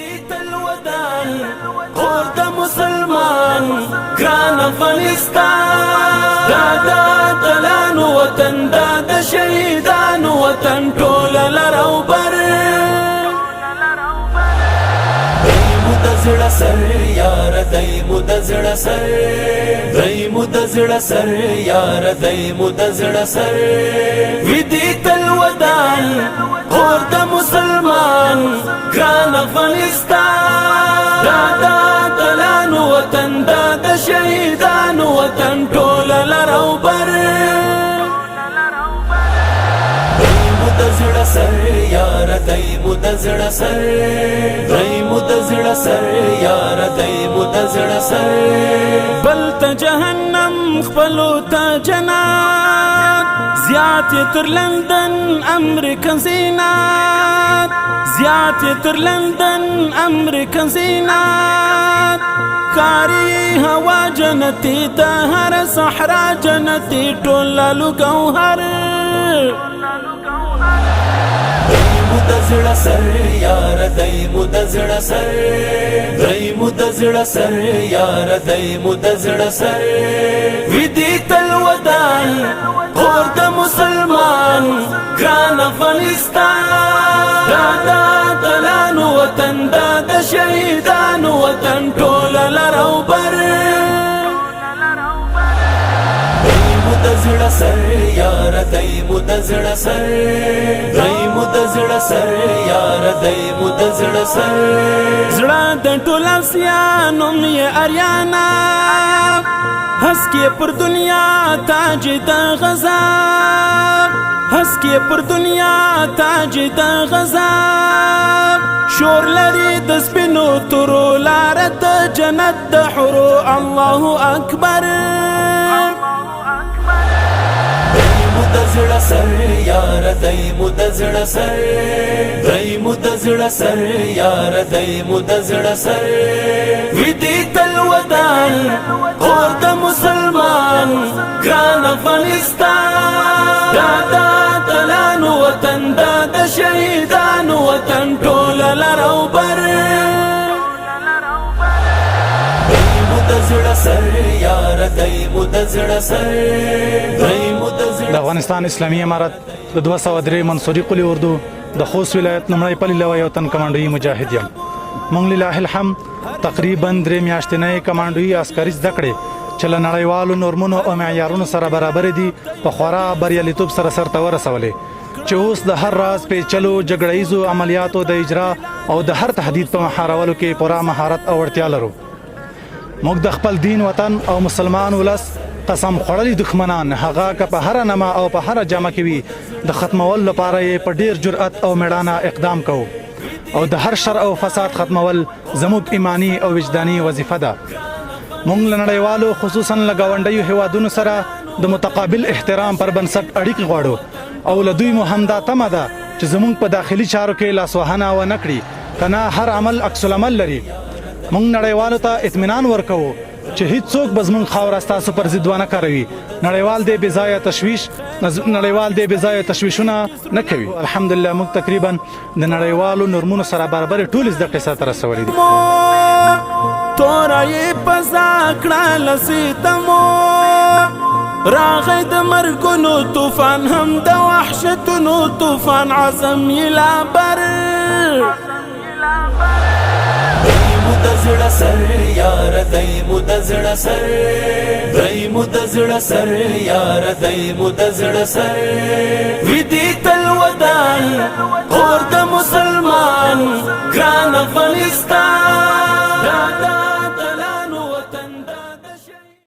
وديت الودان خورد مسلمان گران افغانستان دادا دلان وطن دادا شهیدان وطن طول لرو بر دایمو دزړه سر یار دایمو دزړه سر دایمو دزړه سر یار دایمو دزړه سر ودیت الودان خورد مسلمان گران افغانستان دادا دلان وطن دادا شهیدان وطن طول لرو بر دایمو دزړه سر یار دایمو دزړه سر دایمو دزړه سر یار دایمو دزړه سر بل ته جهنم خپلو ته جنات زیات تر لندن امریکن زینات زیات تر لندن امریکن زینات کاری هوا جنتی د هر صحرا جنتی ټول لالو گوهر دایمو دزړه سر یار دایمو دزړه سر دایمو دزړه سر یار دایمو دزړه سر ودیت الودان خورد مسلمان گران افغانستان دادا دلان وطن دادا شهیدان وطن طول لرو بر دایمو دزړه سر یار دایمو دزړه سر دایمو دزړه سر یار دایمو دزړه سر زړه د ټول اسیانو مې اریانا هسکی پر دنیا تاج د غزا هسکی پر دنیا تاج د غزا شور لري د سپینو تورو لاره د جنت د حورو الله اکبر دایمو دزړه سر یار دایمو دزړه سر دایمو دزړه سر یار دایمو دزړه سر ودیت الودان خورد مسلمان گران افغانستان دادا دلان وطن دادا شهیدان وطن طول لرو بر دایمو دزړه سر یار دایمو دزړه سر دایمو دزړه د افغانستان اسلامي امارت د 203 منصوري قلی اردو د خوست ولایت نمړی پلی لوی وطن کمانډوي مجاهد یم مونږ لله الحمد تقریبا 3 میاشتنۍ کمانډوي عسکري زده کړې چې له نړیوالو نورمونو او معیارونو سره برابر دي په خورا بریالیتوب سره سرته ورسولې چې اوس د هر راز پیچلو جګړهیزو عملیاتو د اجرا او د هر تهدید په محارولو کې پوره مهارت او وړتیا لرو موږ د خپل دین وطن او مسلمان ولس قسم خوړلي دښمنان هغه که په هر نما او په هر جامه کې وي د ختمول لپاره یې په ډیر جرأت او میړانه اقدام کوو او د هر شر او فساد ختمول زموږ ایمانی او وجداني وظیفه ده موږ له نړیوالو خصوصا له ګاونډیو هیوادونو سره د متقابل احترام پر بنسټ اړیکې غواړو او له دوی مو همدا تمه ده چې زموږ په داخلي چارو کې لاسوهنه ونه کړي که نه هر عمل عکس العمل لري موږ نړیوالو ته اطمینان ورکوو چې هیڅوک به زموږ خاوره ستاسو پر ضد ونه کاروي نړیوال دې بې ځایه تشویشونه نه کوي الحمدلله موږ تقریبا د نړیوالو نورمونو سره برابر ټولې زده کړې سرته رسولې دي توره یې په زاکړه لسیتمو راغی د مرګونو طوفان هم د وحشتونو طوفان عزم یې لا بر دایمو دزړه سر یار دایمو دزړه سر دایمو دزړه سر یار دایمو دزړه سر ودیت الودان خورد مسلمان گران افغانستان